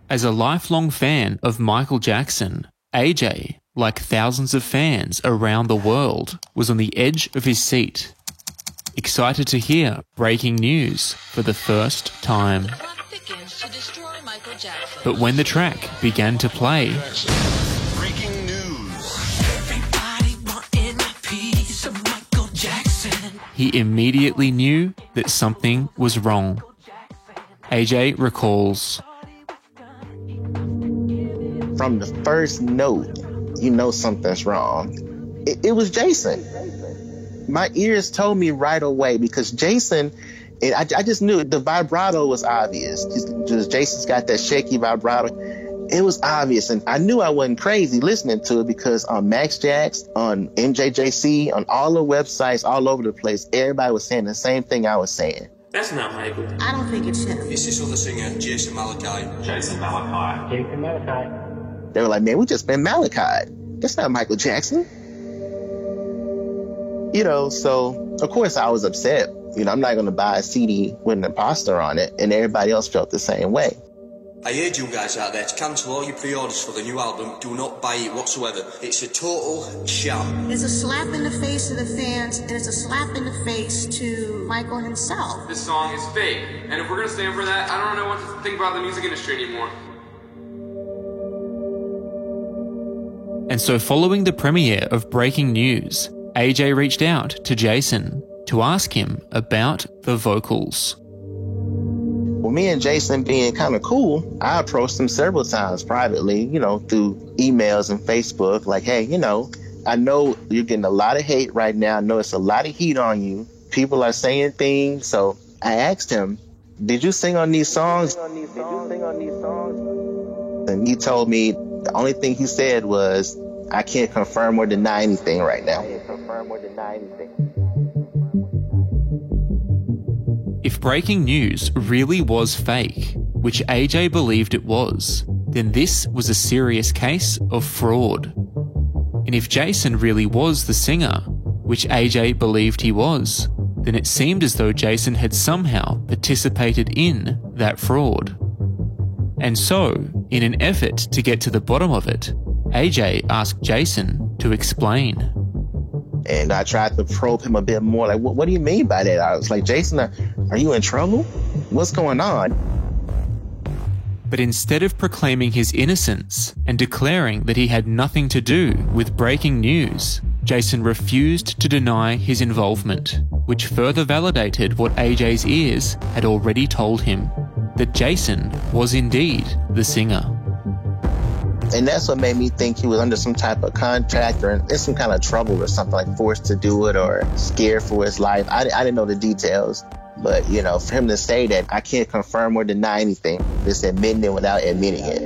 As a lifelong fan of Michael Jackson, AJ, like thousands of fans around the world, was on the edge of his seat, excited to hear Breaking News for the first time. But when the track began to play, Breaking news. Everybody wanting a piece of Michael Jackson. He immediately knew that something was wrong. AJ recalls, from the first note, you know something's wrong. It was Jason. My ears told me right away because Jason, I just knew the vibrato was obvious. Just Jason's got that shaky vibrato. It was obvious, and I knew I wasn't crazy listening to it because on Max Jax, on MJJC, on all the websites all over the place, everybody was saying the same thing I was saying. That's not Michael. I don't think it's him. It's this other singer, Jason Malachi. Jason Malachi. Jason Malachi. They were like, man, we just been Malachi. That's not Michael Jackson. You know, so of course I was upset. You know, I'm not going to buy a CD with an imposter on it, and everybody else felt the same way. I urge you guys out there to cancel all your pre-orders for the new album. Do not buy it whatsoever. It's a total sham. It's a slap in the face to the fans, and it's a slap in the face to Michael himself. This song is fake, and if we're going to stand for that, I don't know what to think about the music industry anymore. And so following the premiere of Breaking News, AJ reached out to Jason to ask him about the vocals. Well, me and Jason being kind of cool, I approached him several times privately, you know, through emails and Facebook like, hey, you know, I know you're getting a lot of hate right now. I know it's a lot of heat on you. People are saying things. So I asked him, did you sing on these songs? And he told me the only thing he said was, I can't confirm or deny anything right now. If breaking news really was fake, which AJ believed it was, then this was a serious case of fraud. And if Jason really was the singer, which AJ believed he was, then it seemed as though Jason had somehow participated in that fraud. And so, in an effort to get to the bottom of it, AJ asked Jason to explain. And I tried to probe him a bit more, like, what do you mean by that? I was like, Jason, are you in trouble? What's going on? But instead of proclaiming his innocence and declaring that he had nothing to do with breaking news, Jason refused to deny his involvement, which further validated what AJ's ears had already told him, that Jason was indeed the singer. And that's what made me think he was under some type of contract or in some kind of trouble or something, like forced to do it or scared for his life. I didn't know the details. But, you know, for him to say that I can't confirm or deny anything, just admitting it without admitting it.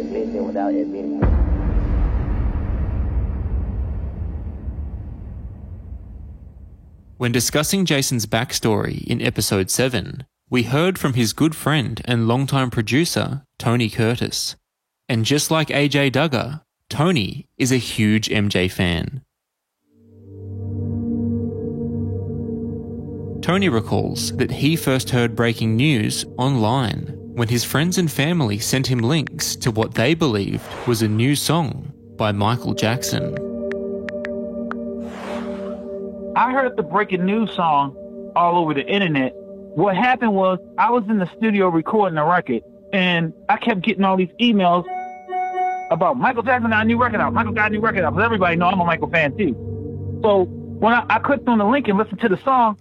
When discussing Jason's backstory in episode 7, we heard from his good friend and longtime producer, Tony Curtis. And just like AJ Duggar, Tony is a huge MJ fan. Tony recalls that he first heard breaking news online when his friends and family sent him links to what they believed was a new song by Michael Jackson. I heard the breaking news song all over the internet. What happened was I was in the studio recording a record, and I kept getting all these emails about Michael Jackson got a new record out. Michael got a new record out. Because everybody know I'm a Michael fan too. So when I clicked on the link and listened to the song,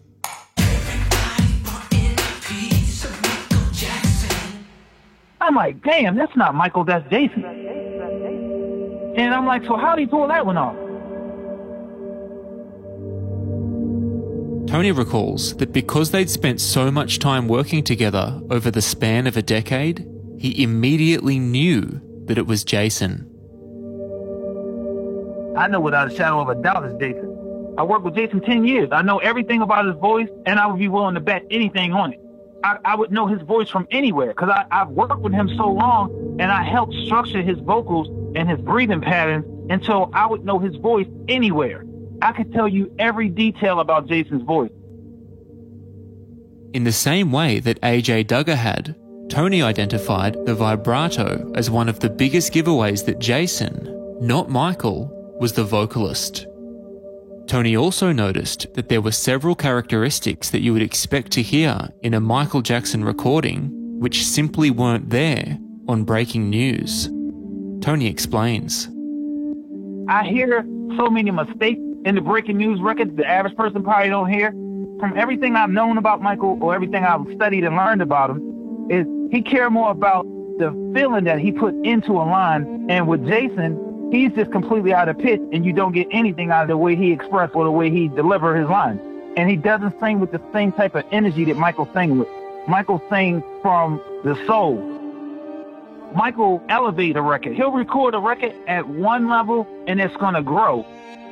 I'm like, damn, that's not Michael, that's Jason. And I'm like, so how'd he pull that one off? Tony recalls that because they'd spent so much time working together over the span of a decade, he immediately knew that it was Jason. I know without a shadow of a doubt it's Jason. I worked with Jason 10 years. I know everything about his voice, and I would be willing to bet anything on it. I would know his voice from anywhere because I've worked with him so long, and I helped structure his vocals and his breathing patterns, and so I would know his voice anywhere. I could tell you every detail about Jason's voice. In the same way that AJ Duggar had, Tony identified the vibrato as one of the biggest giveaways that Jason, not Michael, was the vocalist. Tony also noticed that there were several characteristics that you would expect to hear in a Michael Jackson recording which simply weren't there on Breaking News. Tony explains. I hear so many mistakes in the Breaking News records the average person probably don't hear. From everything I've known about Michael or everything I've studied and learned about him, is he cared more about the feeling that he put into a line. And with Jason, he's just completely out of pitch, and you don't get anything out of the way he expressed or the way he delivered his lines. And he doesn't sing with the same type of energy that Michael sang with. Michael sang from the soul. Michael elevates a record. He'll record a record at one level, and it's going to grow.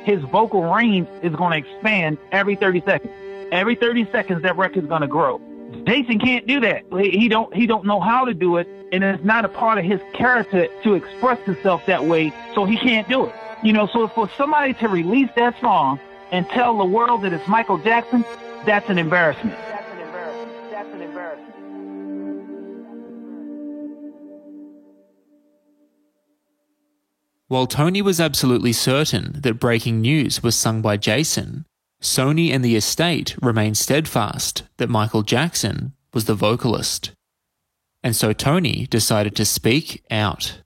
His vocal range is going to expand every 30 seconds. Every 30 seconds, that record's going to grow. Jason can't do that. He don't know how to do it, and it's not a part of his character to express himself that way, so he can't do it. You know, so for somebody to release that song and tell the world that it's Michael Jackson, that's an embarrassment. That's an embarrassment. While Tony was absolutely certain that Breaking News was sung by Jason, Sony and the estate remained steadfast that Michael Jackson was the vocalist. And so Tony decided to speak out.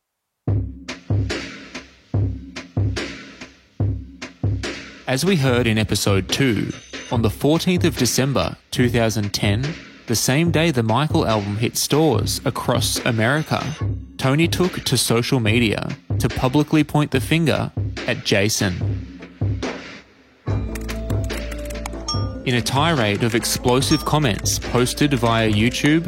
As we heard in episode 2, on the 14th of December 2010, the same day the Michael album hit stores across America, Tony took to social media to publicly point the finger at Jason. In a tirade of explosive comments posted via YouTube,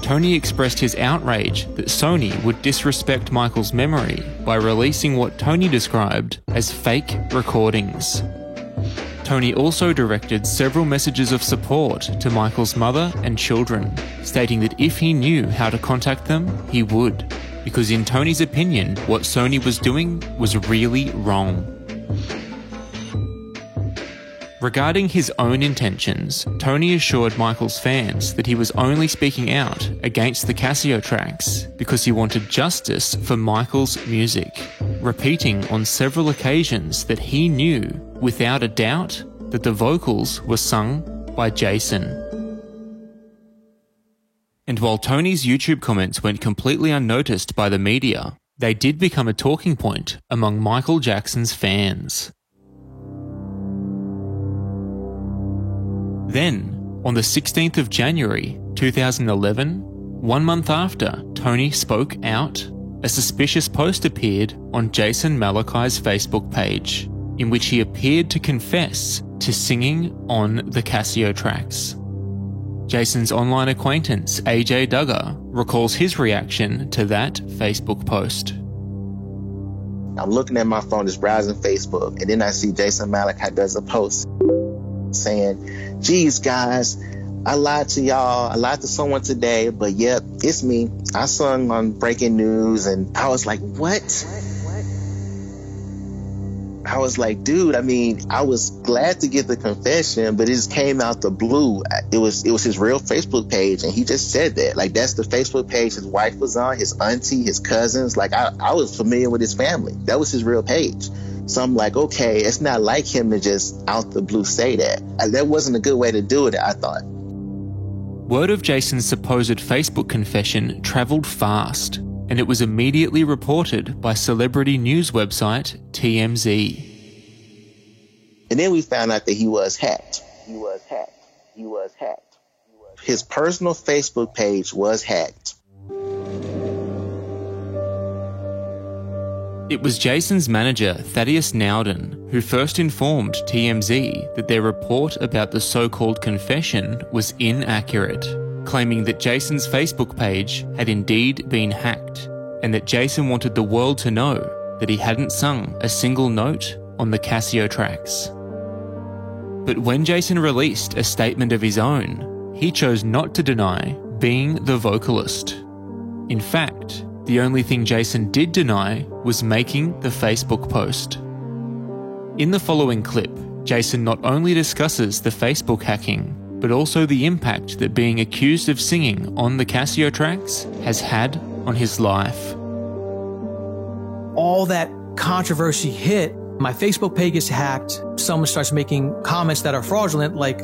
Tony expressed his outrage that Sony would disrespect Michael's memory by releasing what Tony described as fake recordings. Tony also directed several messages of support to Michael's mother and children, stating that if he knew how to contact them, he would, because in Tony's opinion, what Sony was doing was really wrong. Regarding his own intentions, Tony assured Michael's fans that he was only speaking out against the Casio tracks because he wanted justice for Michael's music, repeating on several occasions that he knew, without a doubt, that the vocals were sung by Jason. And while Tony's YouTube comments went completely unnoticed by the media, they did become a talking point among Michael Jackson's fans. Then, on the 16th of January 2011, 1 month after Tony spoke out, a suspicious post appeared on Jason Malachi's Facebook page, in which he appeared to confess to singing on the Casio tracks. Jason's online acquaintance AJ Duggar recalls his reaction to that Facebook post. I'm looking at my phone, just browsing Facebook, and then I see Jason Malachi does a post saying, "Geez, guys, I lied to y'all. I lied to someone today, but yep, it's me. I sung on Breaking News," and I was like, what? I was like, dude, I mean, I was glad to get the confession, but it just came out the blue. It was his real Facebook page, and he just said that. Like, that's the Facebook page his wife was on, his auntie, his cousins. Like, I was familiar with his family. That was his real page. So I'm like, okay, it's not like him to just out the blue say that. That wasn't a good way to do it, I thought. Word of Jason's supposed Facebook confession travelled fast, and it was immediately reported by celebrity news website TMZ. And then we found out that he was hacked. His personal Facebook page was hacked. It was Jason's manager, Thaddeus Nowden, who first informed TMZ that their report about the so-called confession was inaccurate, claiming that Jason's Facebook page had indeed been hacked, and that Jason wanted the world to know that he hadn't sung a single note on the Casio tracks. But when Jason released a statement of his own, he chose not to deny being the vocalist. In fact, the only thing Jason did deny was making the Facebook post. In the following clip, Jason not only discusses the Facebook hacking, but also the impact that being accused of singing on the Casio tracks has had on his life. All that controversy hit, my Facebook page gets hacked, someone starts making comments that are fraudulent, like,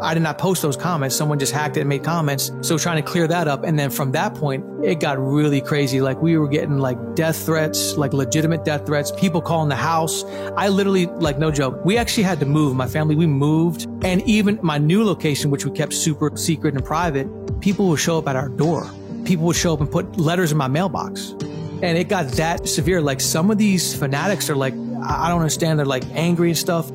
I did not post those comments. Someone just hacked it and made comments. So trying to clear that up. And then from that point, it got really crazy. Like, we were getting like death threats, like legitimate death threats, people calling the house. I literally, like, no joke, we actually had to move. My family, we moved. And even my new location, which we kept super secret and private, people would show up at our door. People would show up and put letters in my mailbox. And it got that severe. Like, some of these fanatics are like, I don't understand. They're like angry and stuff.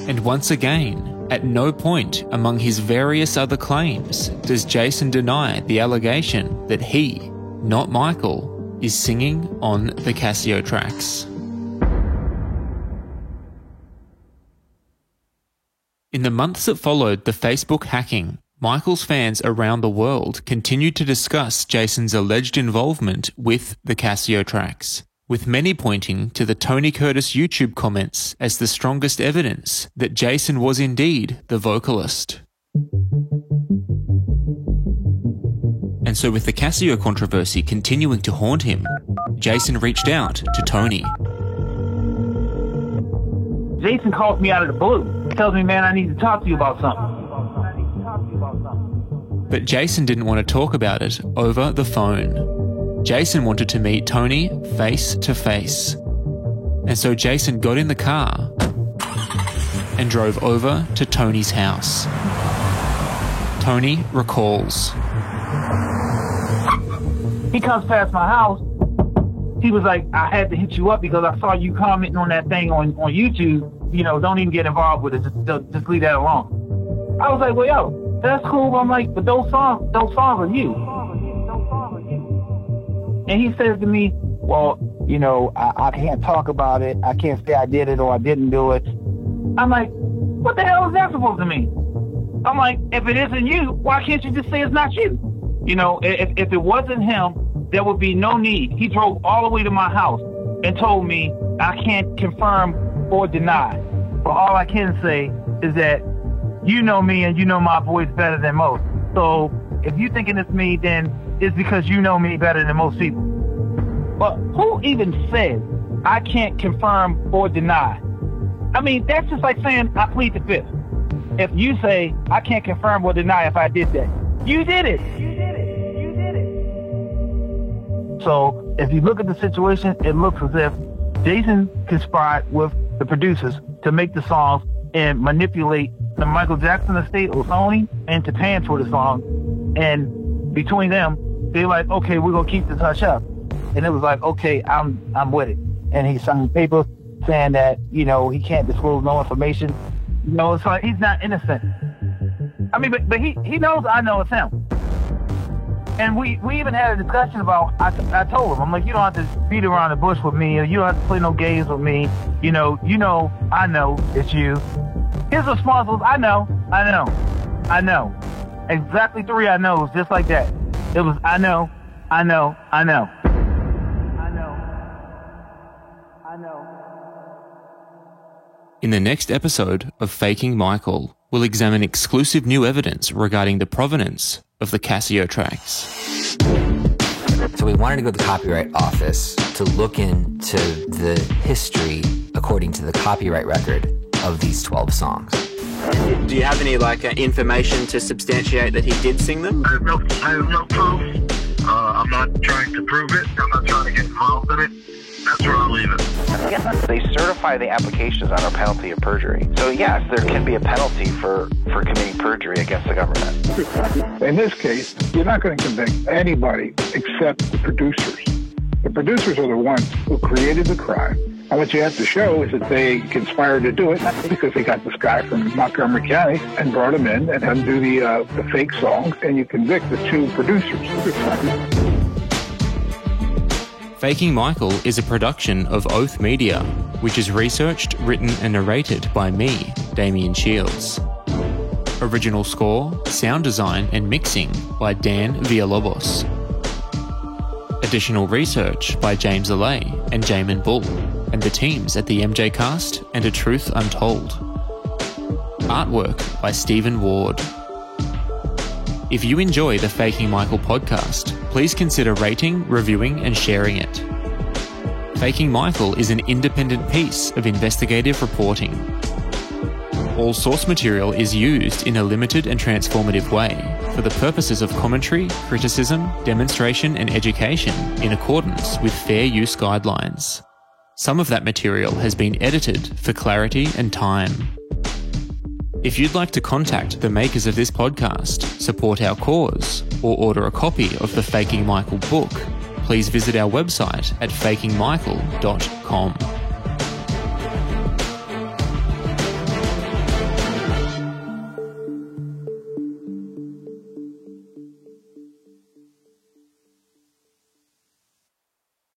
And once again, at no point among his various other claims does Jason deny the allegation that he, not Michael, is singing on the Casio tracks. In the months that followed the Facebook hacking, Michael's fans around the world continued to discuss Jason's alleged involvement with the Casio tracks, with many pointing to the Tony Curtis YouTube comments as the strongest evidence that Jason was indeed the vocalist. And so, with the Casio controversy continuing to haunt him, Jason reached out to Tony. Jason calls me out of the blue. Tells me, man, I need to talk to you about something. But Jason didn't want to talk about it over the phone. Jason wanted to meet Tony face to face. And so Jason got in the car and drove over to Tony's house. Tony recalls. He comes past my house. He was like, I had to hit you up because I saw you commenting on that thing on YouTube. You know, don't even get involved with it. Just leave that alone. I was like, well, yo, that's cool. I'm like, but those songs are you. And he says to me, well, you know, I can't talk about it. I can't say I did it or I didn't do it. I'm like, what the hell is that supposed to mean? I'm like, if it isn't you, why can't you just say it's not you? You know, if it wasn't him, there would be no need. He drove all the way to my house and told me I can't confirm or deny. But all I can say is that you know me and you know my voice better than most. So if you're thinking it's me, then it's because you know me better than most people. But who even says I can't confirm or deny? I mean, that's just like saying I plead the fifth. If you say I can't confirm or deny if I did that, you did it. So if you look at the situation, it looks as if Jason conspired with the producers to make the songs and manipulate the Michael Jackson estate or Sony into paying for the song. And between them, they're like, okay, we're going to keep this hush up. And it was like, okay, I'm with it. And he signed papers saying that, you know, he can't disclose no information. You know, it's like he's not innocent. I mean, but he knows I know it's him. And we even had a discussion about, I told him, I'm like, you don't have to beat around the bush with me, or you don't have to play no games with me. You know, I know it's you. His response was, I know. Exactly 3 I knows, just like that. It was, I know. In the next episode of Faking Michael, we'll examine exclusive new evidence regarding the provenance of the Casio tracks. So we wanted to go to the Copyright Office to look into the history, according to the copyright record, of these 12 songs. Do you have any information to substantiate that he did sing them? I have no proof. I'm not trying to prove it. I'm not trying to get involved in it. That's where I'll leave it. They certify the applications under penalty of perjury. So yes, there can be a penalty for committing perjury against the government. In this case, you're not going to convict anybody except the producers. The producers are the ones who created the crime. And what you have to show is that they conspired to do it because they got this guy from Montgomery County and brought him in and had him do the fake songs, and you convict the 2 producers. Faking Michael is a production of Oath Media, which is researched, written and narrated by me, Damian Shields. Original score, sound design and mixing by Dan Villalobos. Additional research by James Allais and Jamin Bull, and the teams at the MJ Cast and A Truth Untold. Artwork by Stephen Ward. If you enjoy the Faking Michael podcast, please consider rating, reviewing and sharing it. Faking Michael is an independent piece of investigative reporting. All source material is used in a limited and transformative way for the purposes of commentary, criticism, demonstration and education in accordance with fair use guidelines. Some of that material has been edited for clarity and time. If you'd like to contact the makers of this podcast, support our cause, or order a copy of the Faking Michael book, please visit our website at fakingmichael.com.